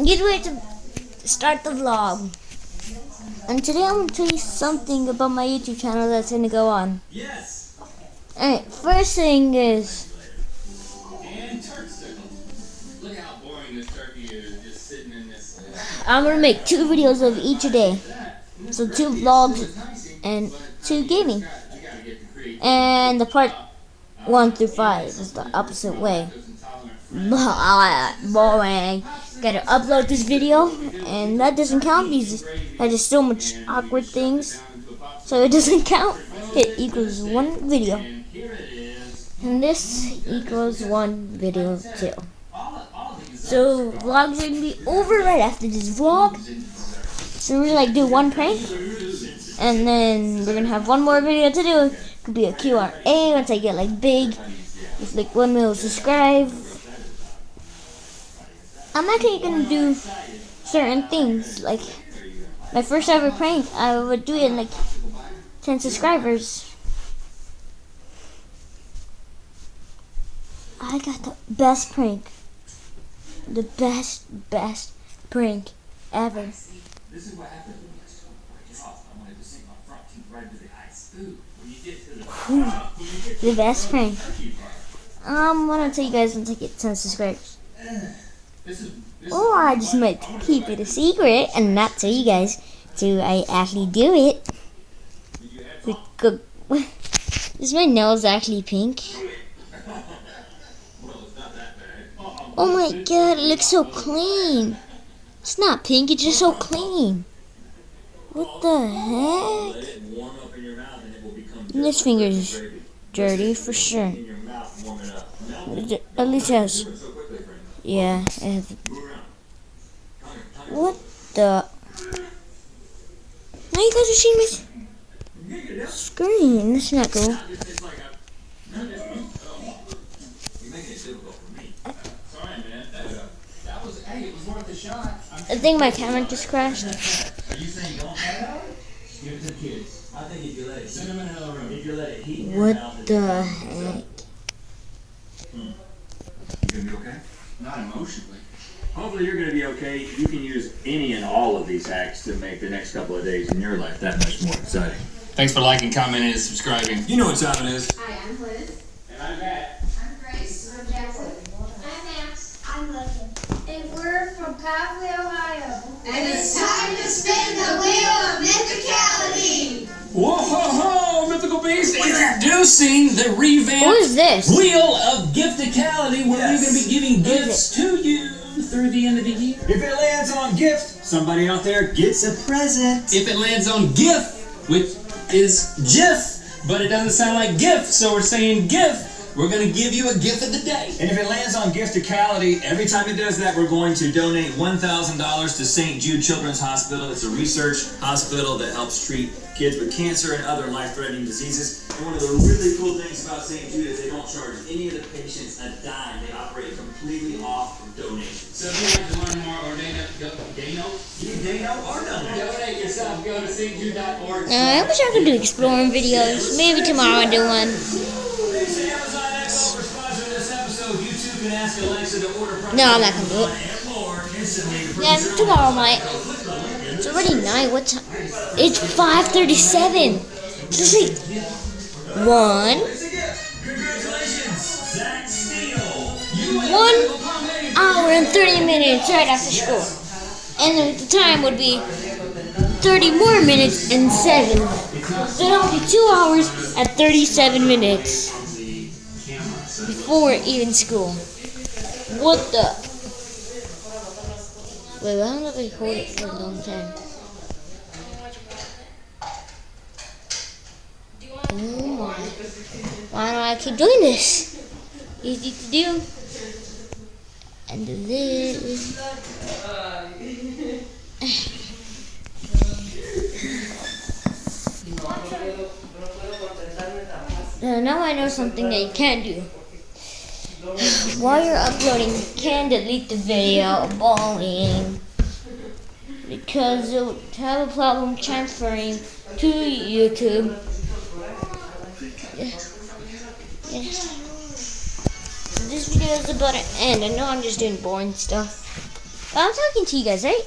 Get ready to start the vlog. And today I'm going to tell you something about my YouTube channel that's going to go on. Yes. Alright, first thing is... And turkey. Look how boring this turkey is, just sitting in this. I'm going to make 2 videos of each a day. So 2 vlogs and 2 gaming. And the part 1 through 5 is the opposite way. Boring. Gotta upload this video, and that doesn't count because I did so much awkward things, so it doesn't count. It equals 1 video, and this equals 1 video too. So vlogs are gonna be over right after this vlog. So we're gonna do 1 prank, and then we're gonna have 1 more video to do. It could be a Q&A once I get big, with 1 million subscribers. I'm actually gonna do certain things, like my first ever prank. I would do it in 10 subscribers. I got the best prank, the best prank ever. This is what happened when you start breaking off. I wanted to sink my front teeth right into the ice. Ooh, when you get to The best prank. I'm gonna tell you guys once I get 10 subscribers. Or I just might keep it a secret and not tell you guys till I actually do it. Is my nose actually pink? Oh my god, it looks so clean. It's not pink, it's just so clean. What the heck? This finger is dirty for sure. At least it has... Yeah, what the? Now you guys are seeing my screen. That's not cool. I think my camera just crashed. Are you saying don't have it? Give it to the kids. I think if you let it, send them in another room. If you let it heat. What the heck? You gonna be okay? Not emotionally. Hopefully you're going to be okay. You can use any and all of these hacks to make the next couple of days in your life that much more exciting. Thanks for liking, commenting, and subscribing. You know what time it is. Hi, I'm Liz. And I'm Matt. I'm Grace. I'm Jackson. I'm Max. I'm Logan. And we're from Copley, Ohio. And it's time to spin the wheel of mythicality. Whoa, ho, ho, Mythical Beast, introducing the revamped What is this? Wheel of Gifticality, where we're going to be giving gifts to you through the end of the year. If it lands on gift, somebody out there gets a present. If it lands on GIF, which is GIF, but it doesn't sound like GIF, so we're saying GIF, we're going to give you a gift of the day. And if it lands on Gifticality, every time it does that, we're going to donate $1,000 to St. Jude Children's Hospital. It's a research hospital that helps treat kids with cancer and other life-threatening diseases. And one of the really cool things about St. Jude is they don't charge any of the patients a dime. They operate completely off of donations. So if you'd like to learn more or donate yourself, go to stjude.org. I wish I could do exploring videos. Maybe tomorrow I'll do one. Thanks to Amazon Echo for sponsoring this episode. You too can ask Alexa to order products. No, I'm not gonna do it. Yeah, tomorrow might. It's already 9. What time? It's 5:37. Just 1 hour and 30 minutes right after school. And then the time would be 30 more minutes and 7. So it'll be 2 hours and 37 minutes before even school. What the? Wait, how did I hold it for a long time? Oh my. Why do I keep doing this? Easy to do. And this. Now I know something that you can't do. While you're uploading, you can delete the video balling because it would have a problem transferring to YouTube. this video is about to end. I know I'm just doing boring stuff. But I'm talking to you guys, right?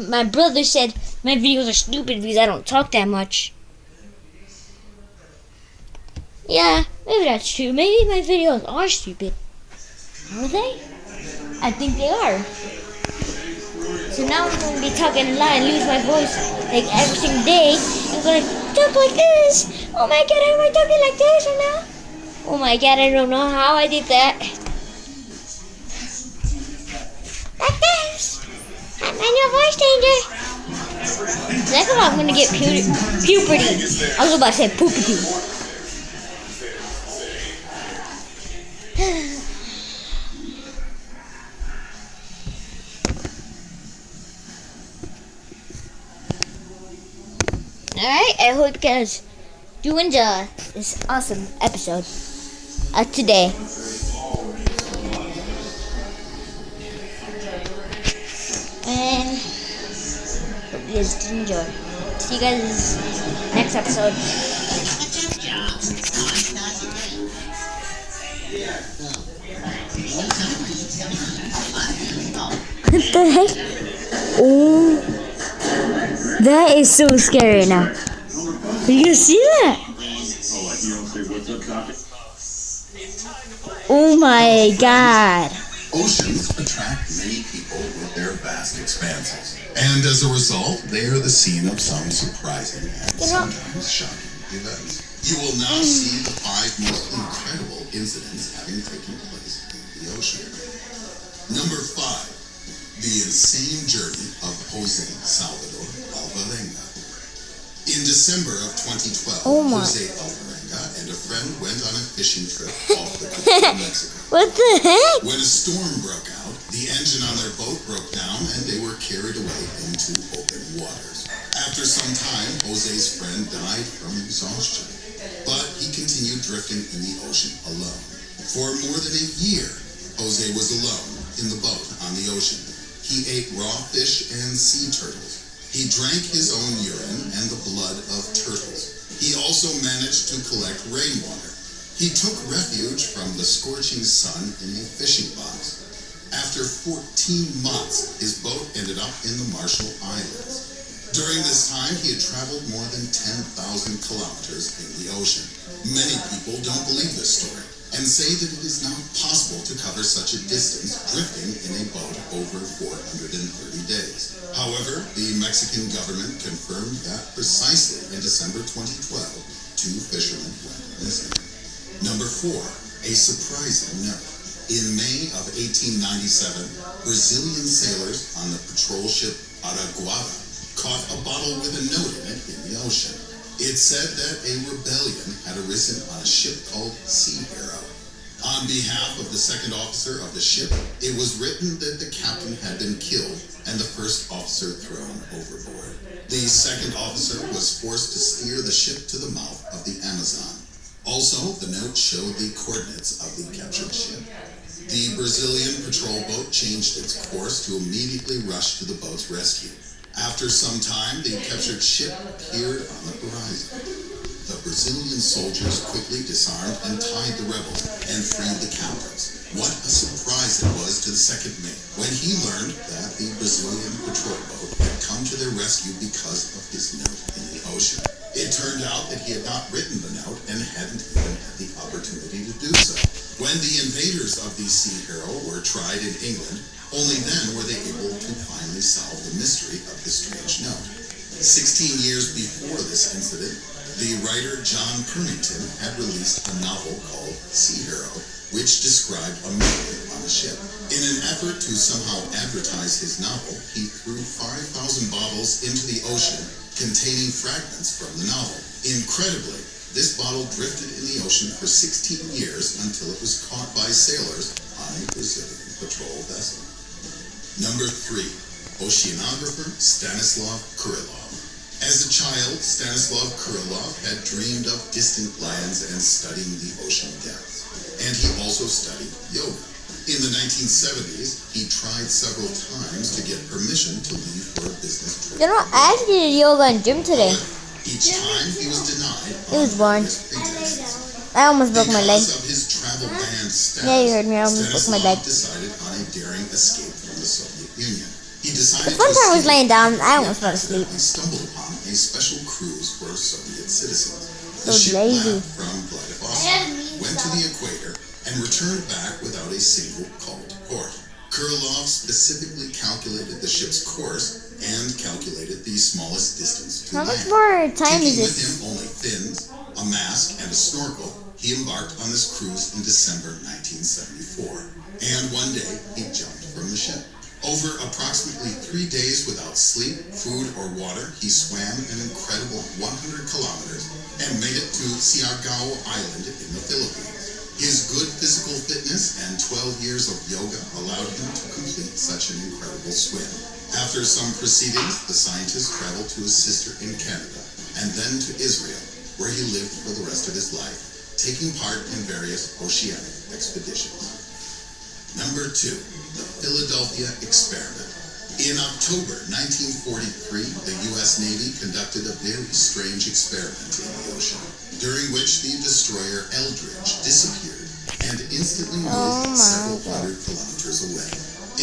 My brother said my videos are stupid because I don't talk that much. Yeah, maybe that's true. Maybe my videos are stupid. Are they? I think they are. So now I'm going to be talking a lot and lose my voice like every single day. I'm going to talk like this. Oh my god, am I talking like this right now? Oh my god, I don't know how I did that. Like this. I'm my new voice changer. Second I'm going to get puberty. I was about to say poopity. Alright, I hope you guys do enjoy this awesome episode of today. And hope you guys did enjoy. See you guys next episode. What the heck? Oh. That is so scary now. You see that? Oh my god. Oceans attract many people with their vast expanses. And as a result, they are the scene of some surprising and sometimes shocking events. You will now see the 5 most incredible incidents having taken place in the ocean. Number 5. The insane journey of Jose Salvador Alvarenga. In December of 2012, Jose Alvarenga and a friend went on a fishing trip off the coast of Mexico. What the heck? When a storm broke out, the engine on their boat broke down and they were carried away into open waters. After some time, Jose's friend died from exhaustion, but he continued drifting in the ocean alone. For more than a year, Jose was alone in the boat on the ocean. He ate raw fish and sea turtles. He drank his own urine and the blood of turtles. He also managed to collect rainwater. He took refuge from the scorching sun in a fishing box. After 14 months, his boat ended up in the Marshall Islands. During this time, he had traveled more than 10,000 kilometers in the ocean. Many people don't believe this story and say that it is not possible to cover such a distance drifting in a boat over 430 days. However, the Mexican government confirmed that precisely in December 2012, 2 fishermen went missing. Number 4, a surprising note. In May of 1897, Brazilian sailors on the patrol ship Araguaia caught a bottle with a note in it in the ocean. It said that a rebellion had arisen on a ship called Sea Hero. On behalf of the second officer of the ship, it was written that the captain had been killed and the first officer thrown overboard. The second officer was forced to steer the ship to the mouth of the Amazon. Also, the note showed the coordinates of the captured ship. The Brazilian patrol boat changed its course to immediately rush to the boat's rescue. After some time, the captured ship appeared on the horizon. The Brazilian soldiers quickly disarmed and tied the rebels and freed the captives. What a surprise it was to the second mate when he learned that the Brazilian patrol boat had come to their rescue because of his note in the ocean. It turned out that he had not written the note and hadn't even had the opportunity to do so. When the invaders of the Sea Hero were tried in England, only then were they able to finally solve the mystery of the strange note. 16 years before this incident, the writer John Pernington had released a novel called Sea Hero, which described a murder on a ship. In an effort to somehow advertise his novel, he threw 5,000 bottles into the ocean containing fragments from the novel. Incredibly, this bottle drifted in the ocean for 16 years until it was caught by sailors on a Brazilian patrol vessel. Number 3. Oceanographer Stanislav Kurilov. As a child, Stanislav Kurilov had dreamed of distant lands and studying the ocean depths. And he also studied yoga. In the 1970s, he tried several times to get permission to leave for a business trip. You know, I actually did yoga in gym today. Each time he was denied. It was boring. I I almost broke my leg. Because of his travel banned status, Yeah, you heard me. I almost broke my leg. Stanislav decided on a daring escape from the Soviet Union. He decided The fun to part was escape laying down. I almost and fell asleep. He stumbled upon a special cruise for Soviet citizens. The So ship lazy. left from Vladivostok, went to the equator, and returned back without a single call to port. Kurylov specifically calculated the ship's course and calculated the smallest distance to How much land. more time is Taking with this? him only fins, a mask, and a snorkel, he embarked on this cruise in December 1974. And one day, he jumped from the ship. Over approximately 3 days without sleep, food, or water, he swam an incredible 100 kilometers and made it to Siargao Island in the Philippines. His good physical fitness and 12 years of yoga allowed him to complete such an incredible swim. After some proceedings, the scientist traveled to his sister in Canada and then to Israel, where he lived for the rest of his life, taking part in various oceanic expeditions. Number 2, the Philadelphia Experiment. In October 1943, the U.S. Navy conducted a very strange experiment in the ocean, during which the destroyer Eldridge disappeared and instantly moved several hundred kilometers away.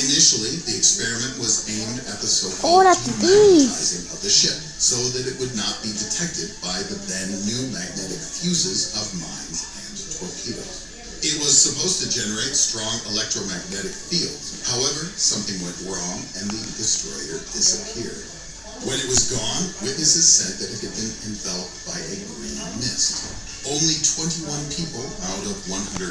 Initially, the experiment was aimed at the so-called that's the thief. demagnetizing of the ship, so that it would not be detected by the then new magnetic fuses of mines and torpedoes. It was supposed to generate strong electromagnetic fields. However, something went wrong and the destroyer disappeared. When it was gone, witnesses said that it had been enveloped by a green mist. Only 21 people out of 181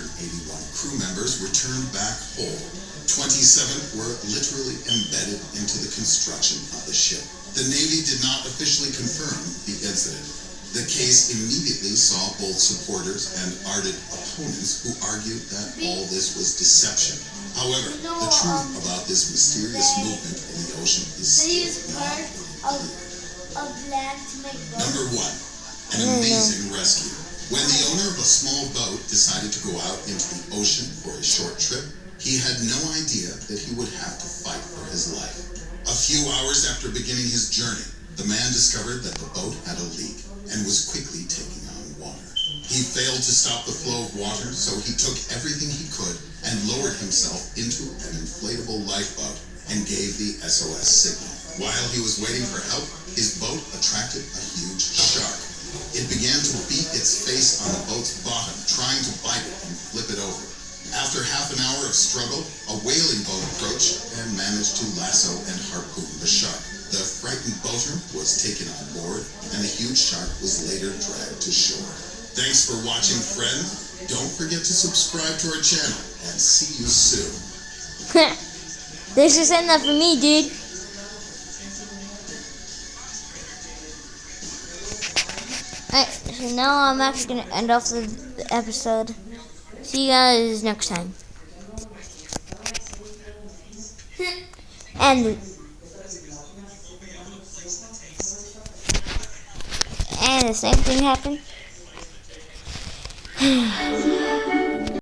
crew members returned back whole. 27 were literally embedded into the construction of the ship. The Navy did not officially confirm the incident. The case immediately saw both supporters and ardent opponents who argued that all this was deception. However, the truth about this mysterious movement in the ocean is They use still part known. of land to make boats. Number 1, an amazing rescue. When the owner of a small boat decided to go out into the ocean for a short trip, he had no idea that he would have to fight for his life. A few hours after beginning his journey, the man discovered that the boat had a leak and was quickly taking on water. He failed to stop the flow of water, so he took everything he could and lowered himself into an inflatable lifeboat and gave the SOS signal. While he was waiting for help, his boat attracted a huge shark. It began to beat its face on the boat's bottom, trying to bite it and flip it over. After half an hour of struggle, a whaling boat approached and managed to lasso and harpoon the shark. The frightened boater was taken on board, and the huge shark was later dragged to shore. Thanks for watching, friend. Don't forget to subscribe to our channel, and see you soon. Thanks for sending that for me, dude. Alright, so now I'm actually gonna end off the episode. See you guys next time. And the same thing happened.